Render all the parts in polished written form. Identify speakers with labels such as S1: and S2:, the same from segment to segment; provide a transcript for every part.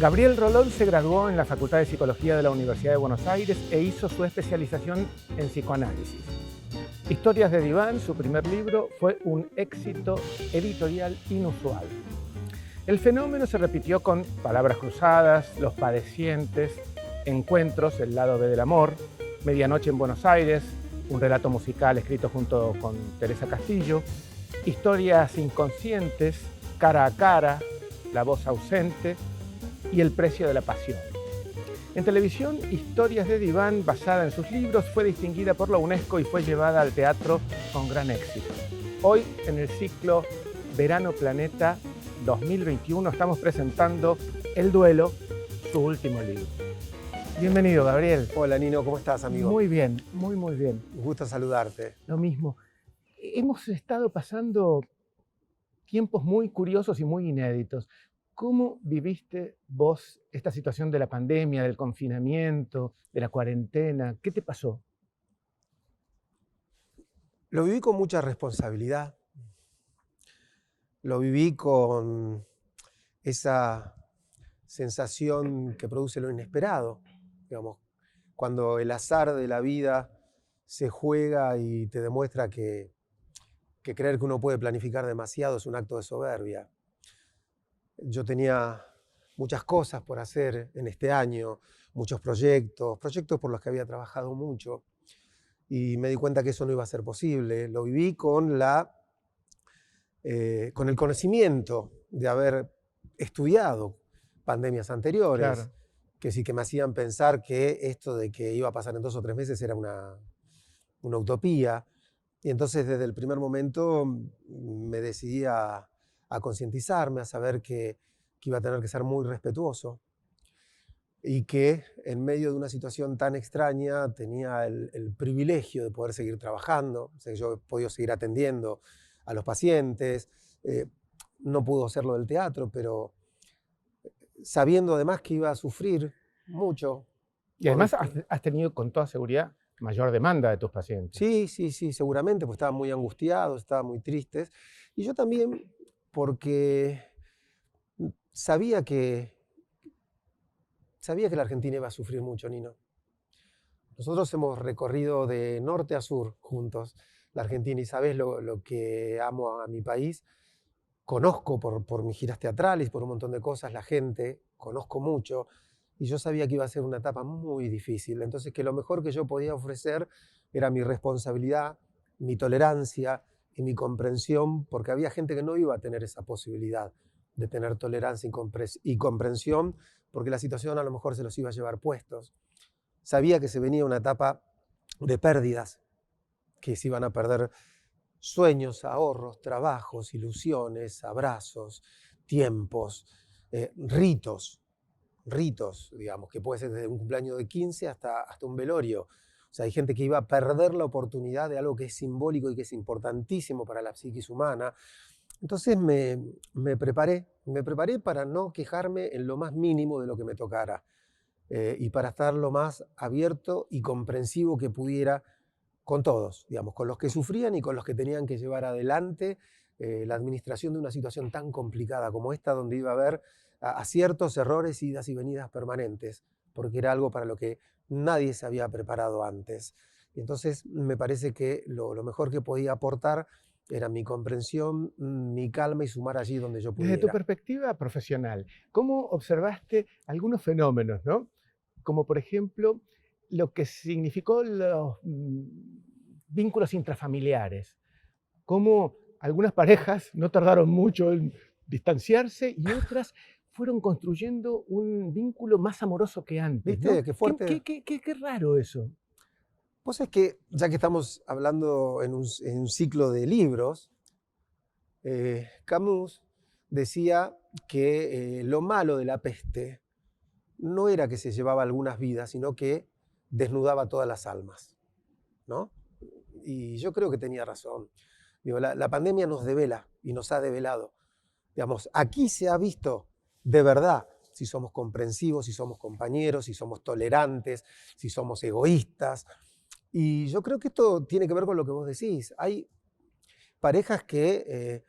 S1: Gabriel Rolón se graduó en la Facultad de Psicología de la Universidad de Buenos Aires e hizo su especialización en psicoanálisis. Historias de Diván, su primer libro, fue un éxito editorial inusual. El fenómeno se repitió con Palabras cruzadas, Los padecientes, Encuentros, El lado B del amor, Medianoche en Buenos Aires, un relato musical escrito junto con Teresa Castillo, Historias inconscientes, Cara a cara, La voz ausente y El precio de la pasión. En televisión, Historias de Diván, basada en sus libros, fue distinguida por la UNESCO y fue llevada al teatro con gran éxito. Hoy, en el ciclo Verano Planeta 2021, estamos presentando El duelo, su último libro. Bienvenido, Gabriel.
S2: Hola, Nino, ¿cómo estás, amigo?
S1: Muy bien, muy bien.
S2: Un gusto saludarte.
S1: Lo mismo. Hemos estado pasando tiempos muy curiosos y muy inéditos. ¿Cómo viviste vos esta situación de la pandemia, del confinamiento, de la cuarentena? ¿Qué te pasó?
S2: Lo viví con mucha responsabilidad. Lo viví con esa sensación que produce lo inesperado. Digamos, cuando el azar de la vida se juega y te demuestra que creer que uno puede planificar demasiado es un acto de soberbia. Yo tenía muchas cosas por hacer en este año, muchos proyectos por los que había trabajado mucho, y me di cuenta que eso no iba a ser posible. Lo viví con el conocimiento de haber estudiado pandemias anteriores,
S1: Claro.
S2: que sí que me hacían pensar que esto de que iba a pasar en 2 o 3 meses era una utopía. Y entonces desde el primer momento me decidí a concientizarme, a saber que iba a tener que ser muy respetuoso y que en medio de una situación tan extraña tenía el privilegio de poder seguir trabajando. O sea, yo he podido seguir atendiendo a los pacientes. No pudo hacerlo del teatro, pero sabiendo además que iba a sufrir mucho.
S1: Y además has tenido con toda seguridad mayor demanda de tus pacientes.
S2: Sí, seguramente, pues estaban muy angustiados, estaban muy tristes. Y yo también, porque sabía que la Argentina iba a sufrir mucho, Nino. Nosotros hemos recorrido de norte a sur juntos la Argentina y sabes lo que amo a mi país. Conozco por mis giras teatrales, por un montón de cosas, la gente, conozco mucho. Y yo sabía que iba a ser una etapa muy difícil. Entonces, que lo mejor que yo podía ofrecer era mi responsabilidad, mi tolerancia y mi comprensión, porque había gente que no iba a tener esa posibilidad de tener tolerancia y comprensión, porque la situación a lo mejor se los iba a llevar puestos. Sabía que se venía una etapa de pérdidas, que se iban a perder sueños, ahorros, trabajos, ilusiones, abrazos, tiempos, ritos, digamos, que puede ser desde un cumpleaños de 15 hasta un velorio. O sea, hay gente que iba a perder la oportunidad de algo que es simbólico y que es importantísimo para la psiquis humana. Entonces me preparé para no quejarme en lo más mínimo de lo que me tocara y para estar lo más abierto y comprensivo que pudiera con todos, digamos, con los que sufrían y con los que tenían que llevar adelante la administración de una situación tan complicada como esta, donde iba a haber aciertos, errores, idas y venidas permanentes, porque era algo para lo que nadie se había preparado antes. Y entonces me parece que lo mejor que podía aportar era mi comprensión, mi calma y sumar allí donde yo pudiera.
S1: Desde tu perspectiva profesional, ¿cómo observaste algunos fenómenos, ¿no? Como por ejemplo, lo que significó los vínculos intrafamiliares, cómo algunas parejas no tardaron mucho en distanciarse y otras fueron construyendo un vínculo más amoroso que antes, ¿no?
S2: ¿Viste? Qué fuerte.
S1: Qué raro eso.
S2: Vos sabés que, ya que estamos hablando en un ciclo de libros, Camus decía que lo malo de la peste no era que se llevaba algunas vidas, sino que desnudaba todas las almas, ¿no? Y yo creo que tenía razón. Digo, la pandemia nos devela y nos ha develado. Digamos, aquí se ha visto de verdad si somos comprensivos, si somos compañeros, si somos tolerantes, si somos egoístas. Y yo creo que esto tiene que ver con lo que vos decís. Hay parejas que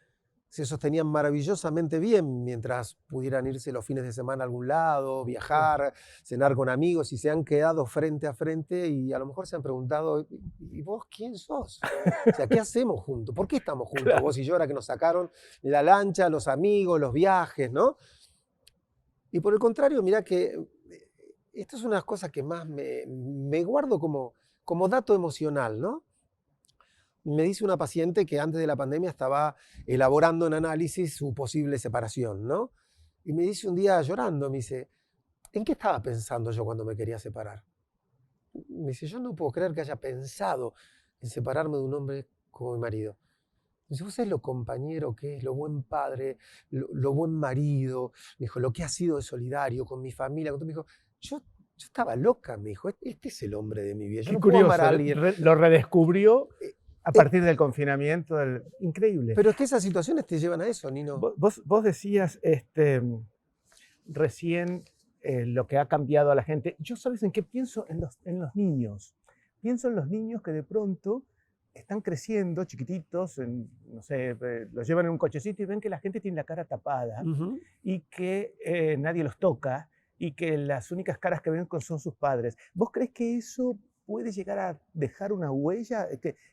S2: se sostenían maravillosamente bien mientras pudieran irse los fines de semana a algún lado, viajar, cenar con amigos, y se han quedado frente a frente y a lo mejor se han preguntado, ¿y vos quién sos? O sea, ¿qué hacemos juntos? ¿Por qué estamos juntos,
S1: Claro.
S2: vos y yo, ahora que nos sacaron la lancha, los amigos, los viajes, ¿no? Y por el contrario, mirá que esto es una de las cosas que más me guardo como dato emocional, ¿no? Me dice una paciente que antes de la pandemia estaba elaborando en análisis su posible separación, ¿no? Y me dice un día llorando, me dice, ¿en qué estaba pensando yo cuando me quería separar? Me dice, yo no puedo creer que haya pensado en separarme de un hombre como mi marido. Me dice, vos sabés lo compañero que es, lo buen padre, lo buen marido, me dijo, lo que ha sido de solidario con mi familia. Me dijo, yo estaba loca, me dijo, este es el hombre de mi vida. Yo
S1: Qué
S2: no puedo amar
S1: curioso,
S2: a alguien.
S1: lo redescubrió
S2: Eh,
S1: a
S2: eh,
S1: partir del confinamiento. Increíble.
S2: Pero es que esas situaciones te llevan a eso, Nino.
S1: Vos decías recién lo que ha cambiado a la gente. Yo, ¿sabes en qué pienso? En los niños. Pienso en los niños que de pronto están creciendo, chiquititos, no sé, los llevan en un cochecito y ven que la gente tiene la cara tapada
S2: Ujú.
S1: y que nadie los toca y que las únicas caras que ven son sus padres. ¿Vos crees que eso puede llegar a dejar una huella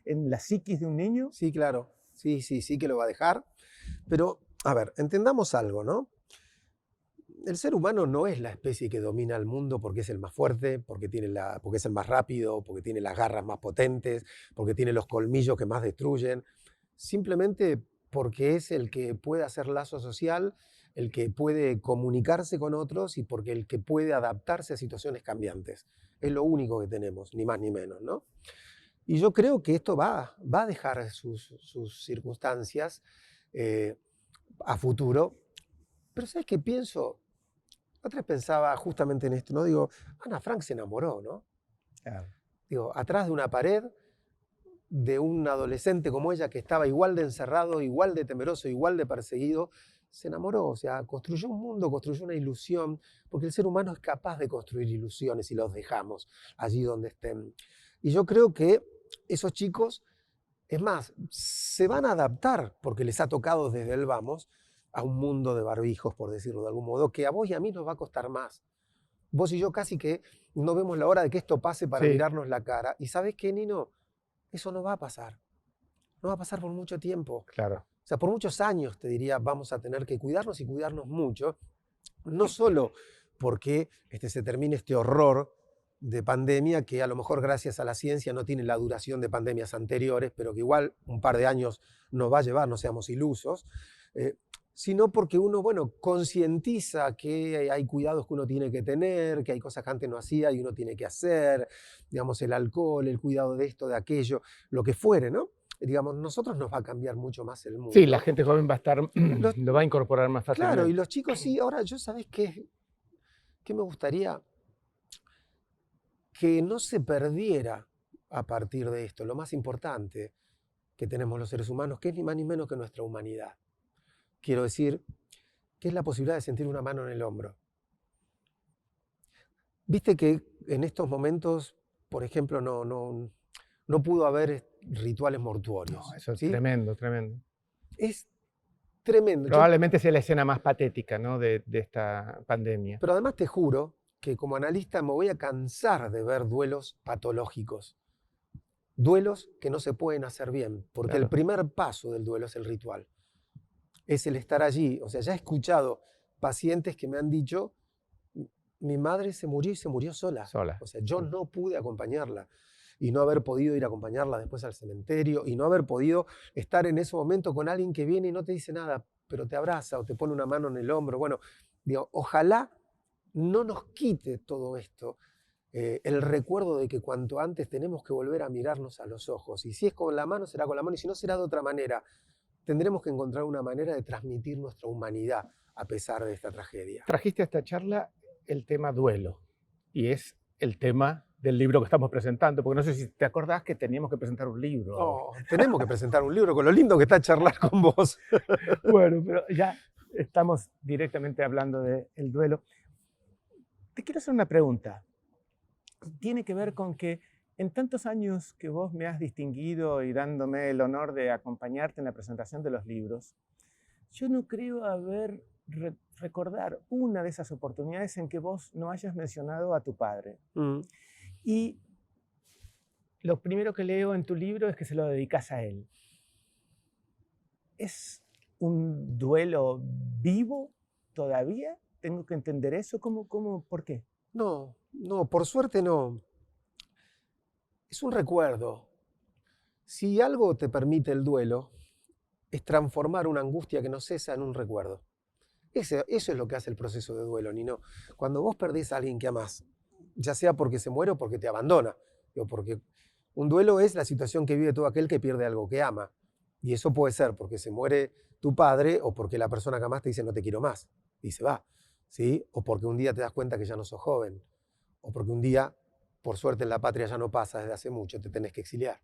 S1: en la psiquis de un niño?
S2: Sí, claro. Sí que lo va a dejar. Pero, a ver, entendamos algo, ¿no? El ser humano no es la especie que domina el mundo porque es el más fuerte, porque es el más rápido, porque tiene las garras más potentes, porque tiene los colmillos que más destruyen. Simplemente porque es el que puede hacer lazo social, el que puede comunicarse con otros y porque el que puede adaptarse a situaciones cambiantes. Es lo único que tenemos, ni más ni menos, ¿no? Y yo creo que esto va a dejar sus circunstancias eh, a futuro. Pero ¿sabes qué pienso? Otra vez pensaba justamente en esto, ¿no? Digo, Ana Frank se enamoró, ¿no?
S1: Claro.
S2: Digo, atrás de una pared de un adolescente como ella que estaba igual de encerrado, igual de temeroso, igual de perseguido, se enamoró, o sea, construyó un mundo, construyó una ilusión, porque el ser humano es capaz de construir ilusiones y los dejamos allí donde estén. Y yo creo que esos chicos, es más, se van a adaptar, porque les ha tocado desde el vamos, a un mundo de barbijos, por decirlo de algún modo, que a vos y a mí nos va a costar más. Vos y yo casi que no vemos la hora de que esto pase para
S1: Sí,
S2: mirarnos la cara. ¿Y sabés qué, Nino? Eso no va a pasar. No va a pasar por mucho tiempo.
S1: claro.
S2: O sea, por muchos años, te diría, vamos a tener que cuidarnos y cuidarnos mucho. No solo porque se termine este horror de pandemia, que a lo mejor gracias a la ciencia no tiene la duración de pandemias anteriores, pero que igual un par de años nos va a llevar, no seamos ilusos, sino porque uno, bueno, concientiza que hay cuidados que uno tiene que tener, que hay cosas que antes no hacía y uno tiene que hacer, digamos, el alcohol, el cuidado de esto, de aquello, lo que fuere, ¿no? Digamos, nosotros nos va a cambiar mucho más el
S1: Sí, la
S2: mundo.
S1: gente joven va a estar,
S2: Los-
S1: lo va a incorporar más
S2: claro, y
S1: fácilmente.
S2: los chicos sí. Ahora, yo, ¿sabés qué me gustaría? Que no se perdiera a partir de esto lo más importante que tenemos los seres humanos, que es ni más ni menos que nuestra humanidad. Quiero decir, que es la posibilidad de sentir una mano en el hombro. Viste que en estos momentos, por ejemplo, no pudo haber rituales
S1: No,
S2: mortuorios,
S1: eso es
S2: ¿sí?
S1: tremendo, tremendo.
S2: Es tremendo.
S1: Probablemente sea la escena más patética, ¿no? de esta pandemia.
S2: Pero además te juro que como analista me voy a cansar de ver duelos patológicos. Duelos que no se pueden hacer bien, porque el
S1: Claro.
S2: primer paso del duelo es el ritual. Es el estar allí. O sea, ya he escuchado pacientes que me han dicho, mi madre se murió y se murió sola.
S1: Sola.
S2: O sea, yo no pude acompañarla. Y no haber podido ir a acompañarla después al cementerio, y no haber podido estar en ese momento con alguien que viene y no te dice nada, pero te abraza o te pone una mano en el hombro. Bueno, digo, ojalá no nos quite todo esto el recuerdo de que cuanto antes tenemos que volver a mirarnos a los ojos. Y si es con la mano, será con la mano, y si no, será de otra manera. Tendremos que encontrar una manera de transmitir nuestra humanidad a pesar de esta tragedia.
S1: Trajiste a esta charla el tema duelo, y es el tema del libro que estamos presentando, porque no sé si te acordás que teníamos que presentar un libro ahora.
S2: Oh, tenemos que presentar un libro, con lo lindo que está charlar con vos.
S1: Bueno, pero ya estamos directamente hablando del duelo. Te quiero hacer una pregunta. Tiene que ver con que en tantos años que vos me has distinguido y dándome el honor de acompañarte en la presentación de los libros, Yo no creo recordar una de esas oportunidades en que vos no hayas mencionado a tu padre. Y lo primero que leo en tu libro es que se lo dedicas a él. ¿Es un duelo vivo todavía? ¿Tengo que entender eso? ¿Por qué?
S2: No, por suerte no. Es un recuerdo. Si algo te permite el duelo, es transformar una angustia que no cesa en un recuerdo. Eso es lo que hace el proceso de duelo, Nino. Cuando vos perdés a alguien que amás, ya sea porque se muere o porque te abandona, o porque un duelo es la situación que vive todo aquel que pierde algo que ama. Y eso puede ser porque se muere tu padre o porque la persona que amás te dice no te quiero más y se va, ¿sí? O porque un día te das cuenta que ya no sos joven, o porque un día, por suerte en la patria ya no pasa desde hace mucho, te tenés que exiliar,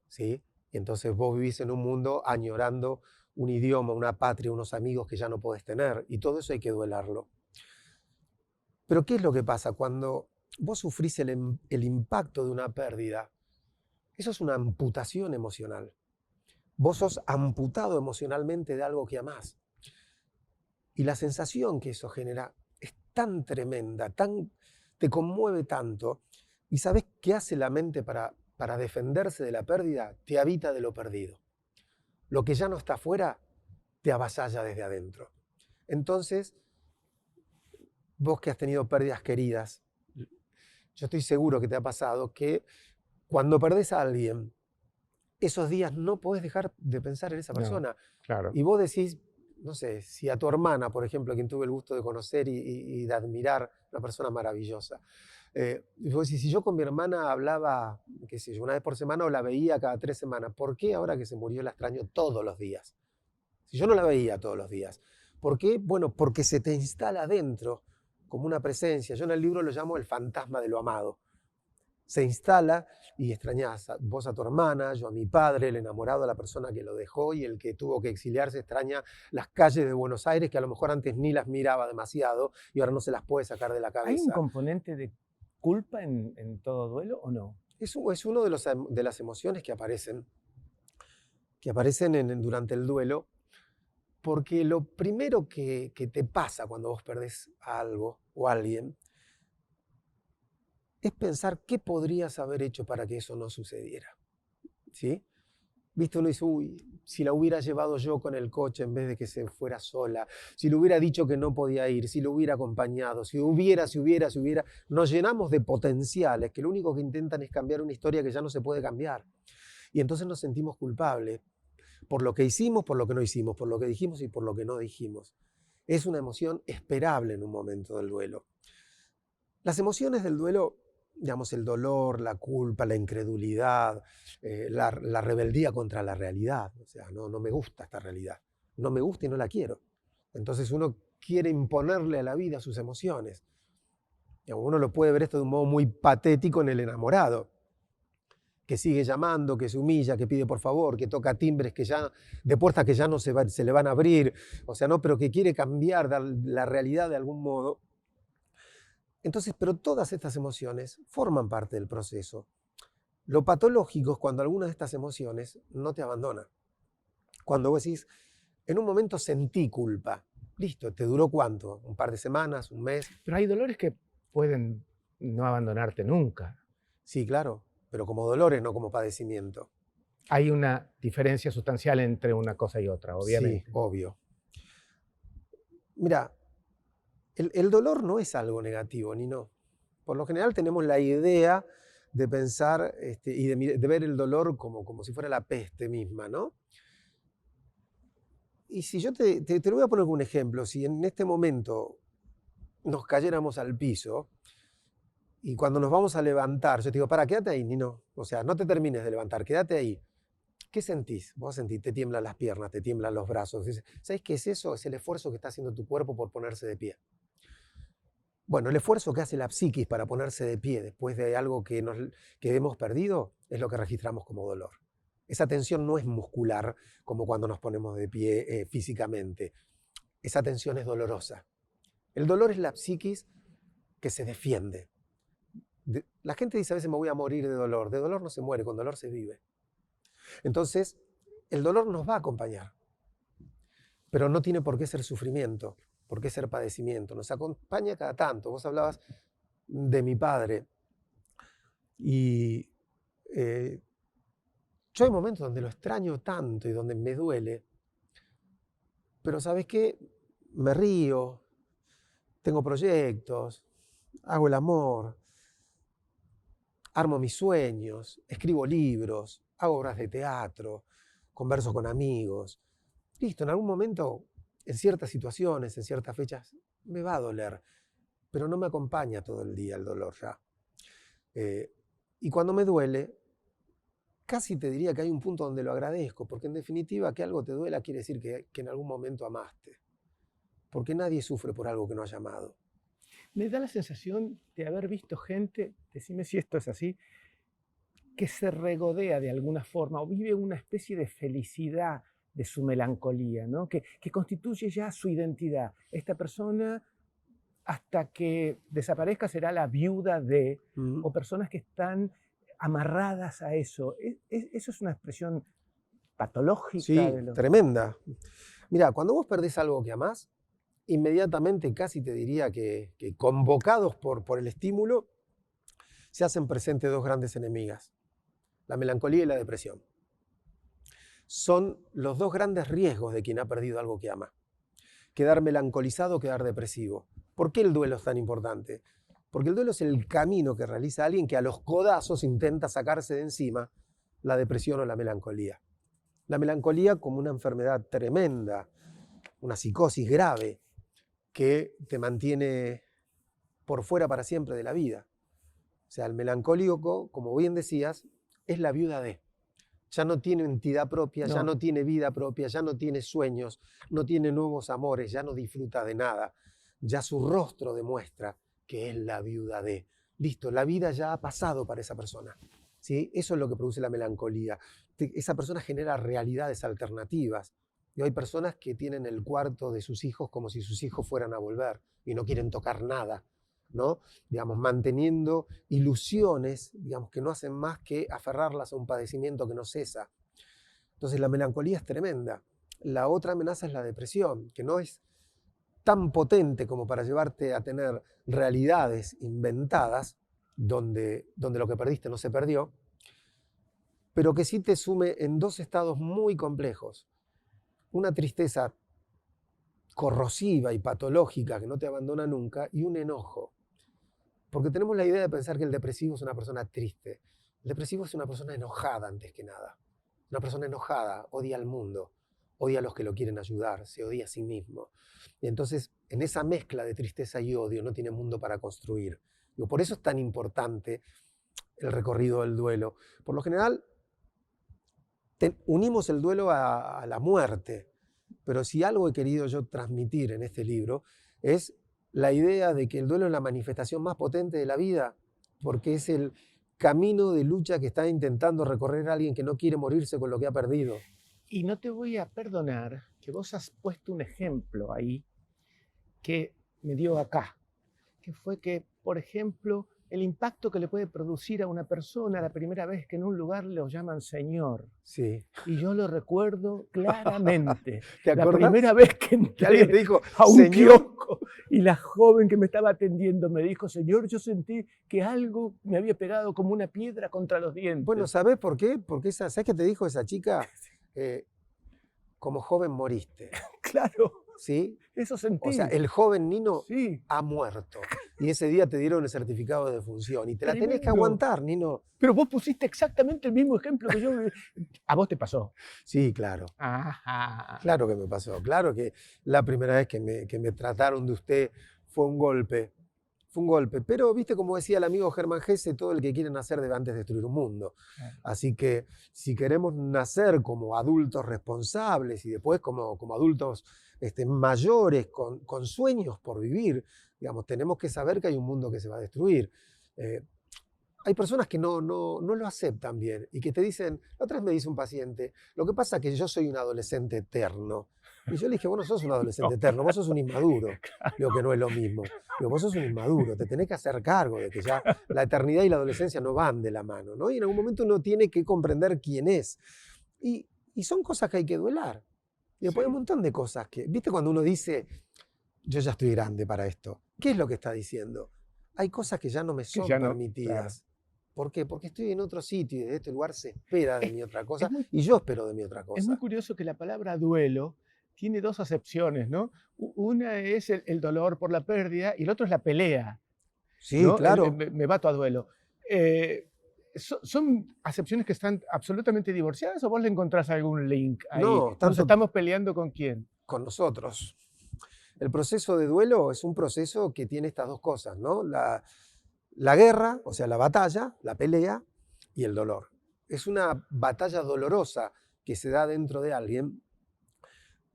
S2: ¿sí? Y entonces vos vivís en un mundo añorando un idioma, una patria, unos amigos que ya no podés tener, y todo eso hay que duelarlo. Pero ¿qué es lo que pasa? Cuando vos sufrís el impacto de una pérdida, eso es una amputación emocional. Vos sos amputado emocionalmente de algo que amás. Y la sensación que eso genera es tan tremenda, te conmueve tanto. ¿Y sabés qué hace la mente para defenderse de la pérdida? Te habita de lo perdido. Lo que ya no está afuera te avasalla desde adentro. Entonces, vos que has tenido pérdidas queridas, yo estoy seguro que te ha pasado que cuando perdés a alguien, esos días no podés dejar de pensar en esa persona.
S1: No, claro.
S2: Y vos decís, no sé, si a tu hermana, por ejemplo, a quien tuve el gusto de conocer y de admirar, una persona maravillosa. Y vos decís, si yo con mi hermana hablaba, qué sé yo, una vez por semana o la veía cada 3 semanas, ¿por qué ahora que se murió la extraño todos los días? Si yo no la veía todos los días. ¿Por qué? Bueno, porque se te instala adentro como una presencia. Yo en el libro lo llamo el fantasma de lo amado. Se instala y extrañás vos a tu hermana, yo a mi padre, el enamorado, a la persona que lo dejó y el que tuvo que exiliarse extraña las calles de Buenos Aires que a lo mejor antes ni las miraba demasiado y ahora no se las puede sacar de la cabeza.
S1: ¿Hay un componente de culpa en todo duelo o no?
S2: Es uno de las emociones que aparecen durante el duelo, porque lo primero que te pasa cuando vos perdés a algo o a alguien es pensar qué podrías haber hecho para que eso no sucediera, ¿sí? ¿Viste? Uno dice, uy, si la hubiera llevado yo con el coche en vez de que se fuera sola, si le hubiera dicho que no podía ir, si lo hubiera acompañado, si hubiera. Nos llenamos de potenciales que lo único que intentan es cambiar una historia que ya no se puede cambiar. Y entonces nos sentimos culpables por lo que hicimos, por lo que no hicimos, por lo que dijimos y por lo que no dijimos. Es una emoción esperable en un momento del duelo. Las emociones del duelo, digamos, el dolor, la culpa, la incredulidad, la rebeldía contra la realidad. O sea, no me gusta esta realidad. No me gusta y no la quiero. Entonces uno quiere imponerle a la vida sus emociones. Uno lo puede ver esto de un modo muy patético en el enamorado, que sigue llamando, que se humilla, que pide por favor, que toca timbres de puertas que ya no se le van a abrir, o sea, no, pero que quiere cambiar la realidad de algún modo. Entonces, pero todas estas emociones forman parte del proceso. Lo patológico es cuando alguna de estas emociones no te abandona. Cuando vos decís, en un momento sentí culpa, listo, ¿te duró cuánto? ¿Un par de semanas? ¿Un mes?
S1: Pero hay dolores que pueden no abandonarte nunca.
S2: Sí, claro, pero como dolores, no como padecimiento.
S1: Hay una diferencia sustancial entre una cosa y otra, obviamente.
S2: Sí, obvio. Mira, el dolor no es algo negativo, ni no. Por lo general tenemos la idea de pensar y de ver el dolor como si fuera la peste misma, ¿no? Y si yo te lo voy a poner un ejemplo, si en este momento nos cayéramos al piso y cuando nos vamos a levantar, yo te digo, quédate ahí, Nino. O sea, no te termines de levantar, quédate ahí. ¿Qué sentís? Vos sentís, te tiemblan las piernas, te tiemblan los brazos. ¿Sabés qué es eso? Es el esfuerzo que está haciendo tu cuerpo por ponerse de pie. Bueno, el esfuerzo que hace la psiquis para ponerse de pie después de algo que hemos perdido es lo que registramos como dolor. Esa tensión no es muscular como cuando nos ponemos de pie físicamente. Esa tensión es dolorosa. El dolor es la psiquis que se defiende. La gente dice a veces me voy a morir de dolor. De dolor no se muere, con dolor se vive. Entonces, el dolor nos va a acompañar. pero no tiene por qué ser sufrimiento, por qué ser padecimiento. Nos acompaña cada tanto. Vos hablabas de mi padre y yo hay momentos donde lo extraño tanto y donde me duele, pero ¿sabes qué? Me río, tengo proyectos, hago el amor, armo mis sueños, escribo libros, hago obras de teatro, converso con amigos. Listo, en algún momento, en ciertas situaciones, en ciertas fechas, me va a doler, pero no me acompaña todo el día el dolor ya. Y cuando me duele, casi te diría que hay un punto donde lo agradezco, porque en definitiva que algo te duela quiere decir que en algún momento amaste, porque nadie sufre por algo que no haya amado.
S1: Me da la sensación de haber visto gente, decime si esto es así, que se regodea de alguna forma o vive una especie de felicidad de su melancolía, ¿no? Que constituye ya su identidad. Esta persona, hasta que desaparezca, será la viuda de, o personas que están amarradas a eso. ¿Eso es una expresión patológica?
S2: Sí, tremenda. Mira, cuando vos perdés algo que amás, inmediatamente casi te diría que convocados por el estímulo, se hacen presentes dos grandes enemigas, la melancolía y la depresión. Son los dos grandes riesgos de quien ha perdido algo que ama. Quedar melancolizado o quedar depresivo. ¿Por qué el duelo es tan importante? Porque el duelo es el camino que realiza alguien que a los codazos intenta sacarse de encima la depresión o la melancolía. La melancolía como una enfermedad tremenda, una psicosis grave que te mantiene por fuera para siempre de la vida. O sea, el melancólico, como bien decías, es la viuda de. Ya no tiene entidad propia, ya no tiene vida propia, ya no tiene sueños, no tiene nuevos amores, ya no disfruta de nada. Ya su rostro demuestra que es la viuda de. Listo, la vida ya ha pasado para esa persona. ¿Sí? Eso es lo que produce la melancolía. Esa persona genera realidades alternativas. Y hay personas que tienen el cuarto de sus hijos como si sus hijos fueran a volver y no quieren tocar nada, ¿no? Digamos, manteniendo ilusiones, digamos, que no hacen más que aferrarlas a un padecimiento que no cesa. Entonces la melancolía es tremenda. La otra amenaza es la depresión, que no es tan potente como para llevarte a tener realidades inventadas donde lo que perdiste no se perdió, pero que sí te sume en dos estados muy complejos. Una tristeza corrosiva y patológica que no te abandona nunca y un enojo. Porque tenemos la idea de pensar que el depresivo es una persona triste. El depresivo es una persona enojada antes que nada. Una persona enojada odia al mundo, odia a los que lo quieren ayudar, se odia a sí mismo. Y entonces, en esa mezcla de tristeza y odio no tiene mundo para construir. Por eso es tan importante el recorrido del duelo. Por lo general, unimos el duelo a la muerte, pero si algo he querido yo transmitir en este libro es la idea de que el duelo es la manifestación más potente de la vida, porque es el camino de lucha que está intentando recorrer a alguien que no quiere morirse con lo que ha perdido.
S1: Y no te voy a perdonar que vos has puesto un ejemplo ahí que me dio acá, que fue que, por ejemplo, el impacto que le puede producir a una persona la primera vez que en un lugar lo llaman señor.
S2: Sí.
S1: Y yo lo recuerdo claramente.
S2: ¿Te acuerdas?
S1: La primera vez que entré
S2: alguien te dijo,
S1: a un
S2: señor,
S1: kiosco y la joven que me estaba atendiendo me dijo, señor, yo sentí que algo me había pegado como una piedra contra los dientes.
S2: Bueno, ¿sabés por qué? Porque ¿sabés qué te dijo esa chica? Como joven moriste.
S1: Claro.
S2: ¿Sí?
S1: Eso sentí.
S2: O sea, el joven Nino
S1: sí.
S2: ha muerto. Y ese día te dieron el certificado de defunción. Y te la tenés que
S1: Tremendo.
S2: aguantar, Nino.
S1: Pero vos pusiste exactamente el mismo ejemplo que yo. ¿A vos te pasó?
S2: Sí, claro.
S1: Ajá.
S2: Claro que me pasó. Claro que la primera vez que me trataron de usted fue un golpe. Fue un golpe. Pero, viste, como decía el amigo Germán Hesse, todo el que quiere nacer debe antes destruir un mundo. Así que si queremos nacer como adultos responsables y después como adultos mayores con sueños por vivir, digamos, tenemos que saber que hay un mundo que se va a destruir. Hay personas que no lo aceptan bien y que te dicen, la otra vez me dice un paciente, lo que pasa es que yo soy un adolescente eterno. Y yo le dije, vos no sos un adolescente eterno, vos sos un inmaduro. Digo que no es lo mismo. Digo, vos sos un inmaduro, te tenés que hacer cargo de que ya la eternidad y la adolescencia no van de la mano, ¿no? Y en algún momento uno tiene que comprender quién es. Y son cosas que hay que duelar. Y después hay un
S1: Sí.
S2: montón de cosas que, ¿viste cuando uno dice, yo ya estoy grande para esto? ¿Qué es lo que está diciendo? Hay cosas que ya no me
S1: Que
S2: son
S1: ya no, claro.
S2: permitidas. ¿Por qué? Porque estoy en otro sitio y desde este lugar se espera de
S1: Es,
S2: mí otra
S1: es
S2: cosa
S1: muy,
S2: y yo espero de mí otra
S1: es muy
S2: cosa.
S1: curioso que la palabra duelo tiene dos acepciones, ¿no? Una es el dolor por la pérdida y el otro es la pelea,
S2: Sí,
S1: ¿no?
S2: claro.
S1: Me bato a duelo. Eh, ¿Son acepciones que están absolutamente divorciadas o vos le encontrás algún link ahí?
S2: No,
S1: ¿Nos
S2: tanto
S1: estamos peleando con quién?
S2: con nosotros. El proceso de duelo es un proceso que tiene estas dos cosas, ¿no? La guerra, o sea, la batalla, la pelea y el dolor. Es una batalla dolorosa que se da dentro de alguien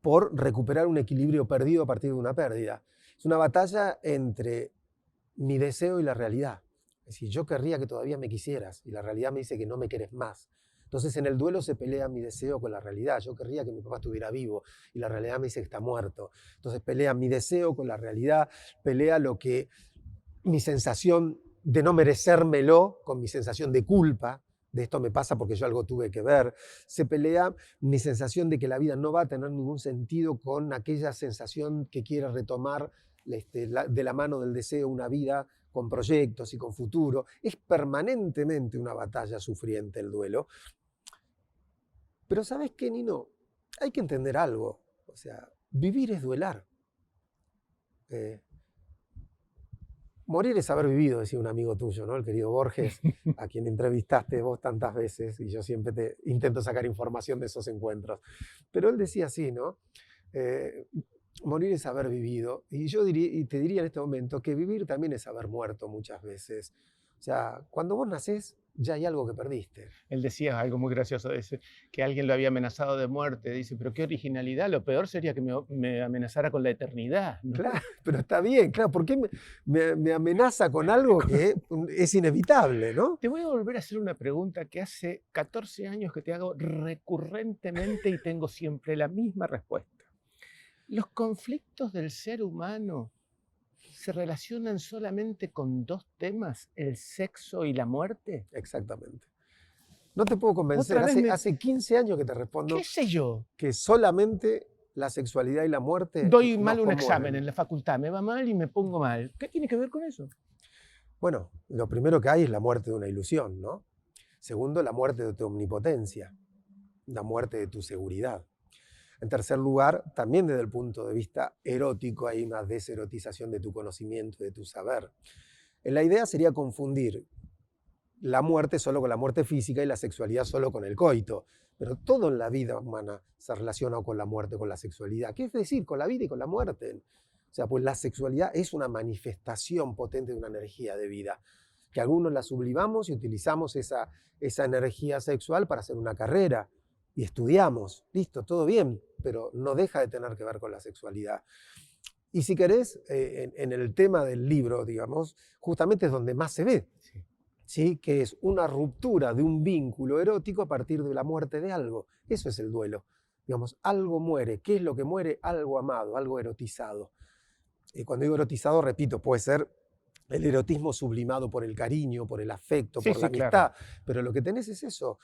S2: por recuperar un equilibrio perdido a partir de una pérdida. Es una batalla entre mi deseo y la realidad. Es decir, yo querría que todavía me quisieras y la realidad me dice que no me querés más. Entonces en el duelo se pelea mi deseo con la realidad. Yo querría que mi papá estuviera vivo y la realidad me dice que está muerto. Entonces pelea mi deseo con la realidad, pelea lo que mi sensación de no merecérmelo con mi sensación de culpa. De esto me pasa porque yo algo tuve que ver. Se pelea mi sensación de que la vida no va a tener ningún sentido con aquella sensación que quiere retomar de la mano del deseo una vida con proyectos y con futuro. Es permanentemente una batalla sufriente el duelo. Pero ¿sabes qué, Nino? Hay que entender algo. O sea, vivir es duelar. Eh, Morir es haber vivido, decía un amigo tuyo, ¿no? El querido Borges, a quien entrevistaste vos tantas veces, y yo siempre te intento sacar información de esos encuentros. Pero él decía así, ¿no? Eh, Morir es haber vivido. Y yo y te diría en este momento que vivir también es haber muerto muchas veces. O sea, cuando vos nacés, ya hay algo que perdiste.
S1: Él decía algo muy gracioso, dice, que alguien lo había amenazado de muerte. Dice, pero qué originalidad, lo peor sería que me amenazara con la eternidad, ¿no?
S2: Claro, pero está bien, claro. ¿Por qué me amenaza con algo que es inevitable, ¿no?
S1: Te voy a volver a hacer una pregunta que hace 14 años que te hago recurrentemente y tengo siempre la misma respuesta. ¿Los conflictos del ser humano se relacionan solamente con dos temas, el sexo y la muerte?
S2: Exactamente. No te puedo convencer.
S1: Otra vez
S2: Hace 15 años que te
S1: ¿qué
S2: respondo
S1: sé yo?
S2: que solamente la sexualidad y la muerte
S1: Doy
S2: nos
S1: mal un examen
S2: conmueven.
S1: en la facultad, me va mal y me pongo mal. ¿Qué tiene que ver con eso?
S2: Bueno, lo primero que hay es la muerte de una ilusión, ¿no? Segundo, la muerte de tu omnipotencia, la muerte de tu seguridad. En tercer lugar, también desde el punto de vista erótico, hay una deserotización de tu conocimiento, de tu saber. La idea sería confundir la muerte solo con la muerte física y la sexualidad solo con el coito. Pero todo en la vida humana se relaciona con la muerte, con la sexualidad. ¿Qué es decir? Con la vida y con la muerte. O sea, pues la sexualidad es una manifestación potente de una energía de vida, que algunos la sublimamos y utilizamos esa energía sexual para hacer una carrera y estudiamos. Listo, todo bien, pero no deja de tener que ver con la sexualidad. Y si querés, en el tema del libro, digamos, justamente es donde más se ve.
S1: Sí.
S2: ¿Sí? Que es una ruptura de un vínculo erótico a partir de la muerte de algo. Eso es el duelo. Digamos, algo muere. ¿Qué es lo que muere? Algo amado, algo erotizado. Y cuando digo erotizado, repito, puede ser el erotismo sublimado por el cariño, por el afecto,
S1: Sí,
S2: por la
S1: sí, claro.
S2: amistad. Pero lo que tenés es eso.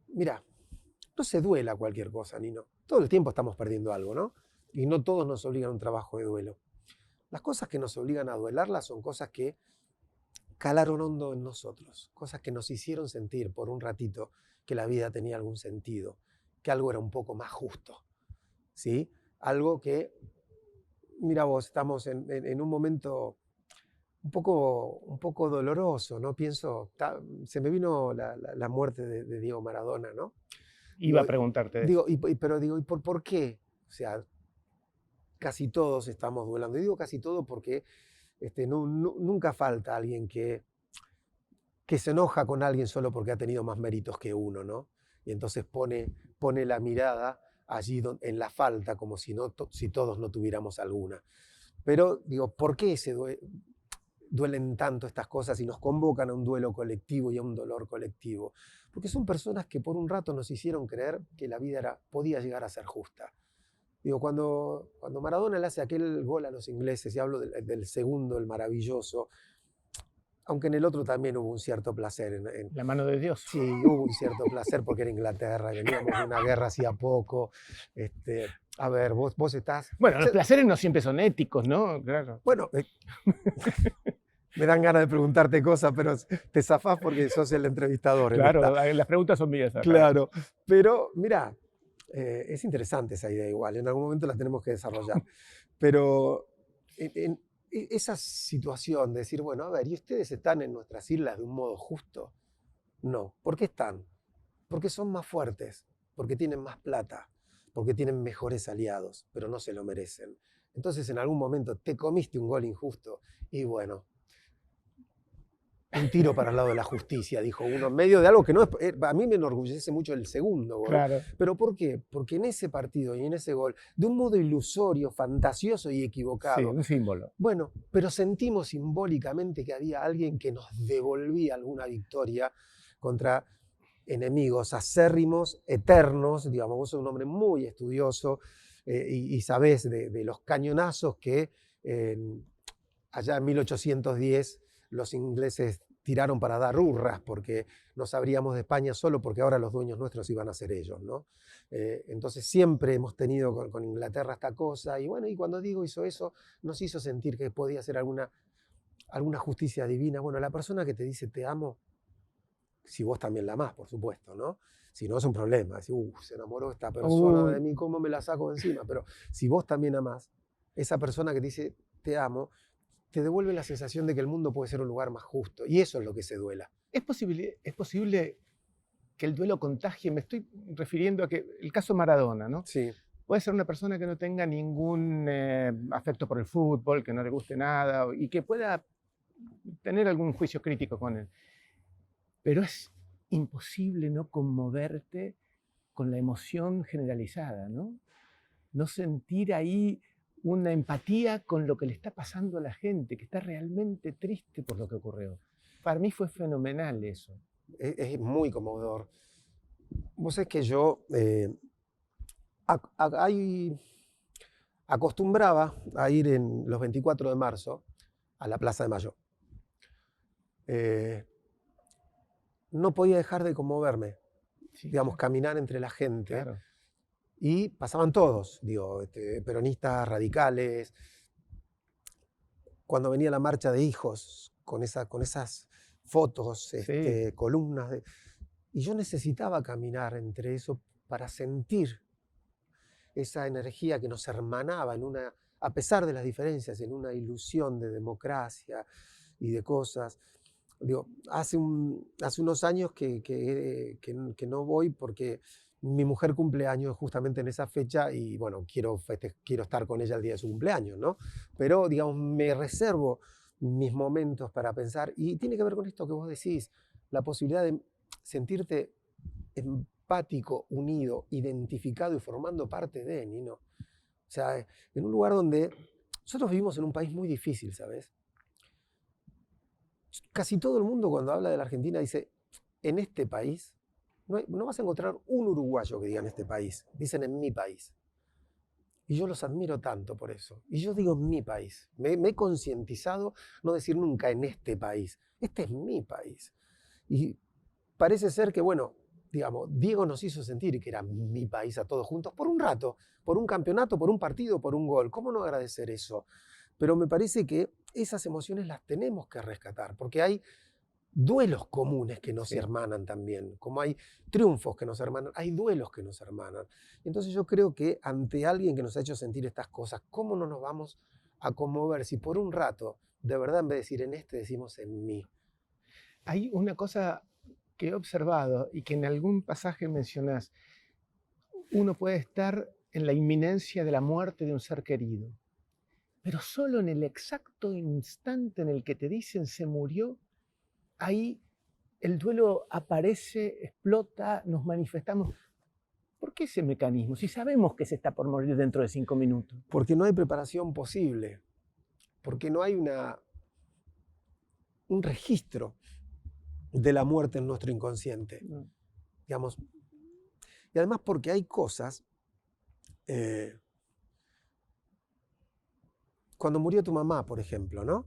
S2: Mira, no se duela cualquier cosa, Nino. Todo el tiempo estamos perdiendo algo, ¿no? Y no todos nos obligan a un trabajo de duelo. Las cosas que nos obligan a duelarlas son cosas que calaron hondo en nosotros, cosas que nos hicieron sentir por un ratito que la vida tenía algún sentido, que algo era un poco más justo, ¿sí? Algo que, mira vos, estamos en un momento un poco doloroso, ¿no? Pienso, se me vino la muerte de Diego Maradona, ¿no?
S1: Iba
S2: Digo,
S1: a preguntarte de eso.
S2: pero digo, ¿y por qué? O sea, casi todos estamos duelando. Y digo casi todo porque nunca falta alguien que se enoja con alguien solo porque ha tenido más méritos que uno, ¿no? Y entonces pone la mirada allí en la falta, como si todos no tuviéramos alguna. Pero digo, ¿por qué duelen tanto estas cosas y nos convocan a un duelo colectivo y a un dolor colectivo? Porque son personas que por un rato nos hicieron creer que la vida podía llegar a ser justa. Digo, cuando Maradona le hace aquel gol a los ingleses, y hablo del segundo, el maravilloso, aunque en el otro también hubo un cierto placer.
S1: La mano de Dios.
S2: Sí, hubo un cierto placer porque era Inglaterra, veníamos de una guerra hacía poco. A ver, vos estás...
S1: Bueno, los placeres no siempre son éticos, ¿no? Claro.
S2: Bueno, me dan ganas de preguntarte cosas, pero te zafás porque sos el entrevistador.
S1: Claro, las preguntas son mías acá.
S2: Claro, pero mira, es interesante esa idea igual, en algún momento la tenemos que desarrollar. Pero en esa situación de decir, bueno, a ver, ¿y ustedes están en nuestras islas de un modo justo? No. ¿Por qué están? Porque son más fuertes, porque tienen más plata, porque tienen mejores aliados, pero no se lo merecen. Entonces en algún momento te comiste un gol injusto y bueno, un tiro para el lado de la justicia, dijo uno, en medio de algo que no es... A mí me enorgullece mucho el segundo gol.
S1: Claro.
S2: ¿Pero por qué? Porque en ese partido y en ese gol, de un modo ilusorio, fantasioso y equivocado...
S1: Sí, un símbolo.
S2: Bueno, pero sentimos simbólicamente que había alguien que nos devolvía alguna victoria contra enemigos acérrimos, eternos. Digamos, vos sos un hombre muy estudioso y sabés de los cañonazos que allá en 1810 los ingleses tiraron para dar hurras porque nos abríamos de España solo porque ahora los dueños nuestros iban a ser ellos, ¿no? Entonces siempre hemos tenido con Inglaterra esta cosa y bueno, y cuando digo hizo eso, nos hizo sentir que podía ser alguna justicia divina. Bueno, la persona que te dice te amo, si vos también la amás, por supuesto, ¿no? Si no es un problema, decir, se enamoró esta persona de mí, ¿cómo me la saco de encima? Pero si vos también amás, esa persona que te dice te amo, te devuelve la sensación de que el mundo puede ser un lugar más justo. Y eso es lo que se duela.
S1: ¿Es posible que el duelo contagie? Me estoy refiriendo a que el caso Maradona, ¿no?
S2: Sí.
S1: Puede ser una persona que no tenga ningún afecto por el fútbol, que no le guste nada y que pueda tener algún juicio crítico con él. Pero es imposible no conmoverte con la emoción generalizada, ¿no? No sentir ahí una empatía con lo que le está pasando a la gente, que está realmente triste por lo que ocurrió. Para mí fue fenomenal eso.
S2: Es muy conmovedor. Vos sabés que yo acostumbraba a ir en los 24 de marzo a la Plaza de Mayo. No podía dejar de conmoverme, sí, digamos, caminar entre la gente.
S1: Claro.
S2: Y pasaban todos, digo, peronistas, radicales. Cuando venía la marcha de hijos, con esas fotos,
S1: sí,
S2: columnas. Y yo necesitaba caminar entre eso para sentir esa energía que nos hermanaba, a pesar de las diferencias, en una ilusión de democracia y de cosas. Digo, hace unos años que no voy porque mi mujer cumple años justamente en esa fecha y bueno, quiero estar con ella el día de su cumpleaños, ¿no? Pero, digamos, me reservo mis momentos para pensar y tiene que ver con esto que vos decís, la posibilidad de sentirte empático, unido, identificado y formando parte de, Nino. O sea, en un lugar donde nosotros vivimos en un país muy difícil, ¿sabes? Casi todo el mundo cuando habla de la Argentina dice, en este país, no vas a encontrar un uruguayo que diga en este país, dicen en mi país. Y yo los admiro tanto por eso. Y yo digo en mi país. Me he concientizado no decir nunca en este país. Este es mi país. Y parece ser que, bueno, digamos, Diego nos hizo sentir que era mi país a todos juntos por un rato, por un campeonato, por un partido, por un gol. ¿Cómo no agradecer eso? Pero me parece que esas emociones las tenemos que rescatar, porque hay duelos comunes que nos hermanan también, como hay triunfos que nos hermanan, hay duelos que nos hermanan. Entonces yo creo que ante alguien que nos ha hecho sentir estas cosas, ¿cómo no nos vamos a conmover si por un rato, de verdad, en vez de decir en este, decimos en mí?
S1: Hay una cosa que he observado y que en algún pasaje mencionás. Uno puede estar en la inminencia de la muerte de un ser querido, pero solo en el exacto instante en el que te dicen se murió, ahí el duelo aparece, explota, nos manifestamos. ¿Por qué ese mecanismo? Si sabemos que se está por morir dentro de 5 minutos.
S2: Porque no hay preparación posible, porque no hay un registro de la muerte en nuestro inconsciente. No. Digamos, y además porque hay cosas... cuando murió tu mamá, por ejemplo, ¿no?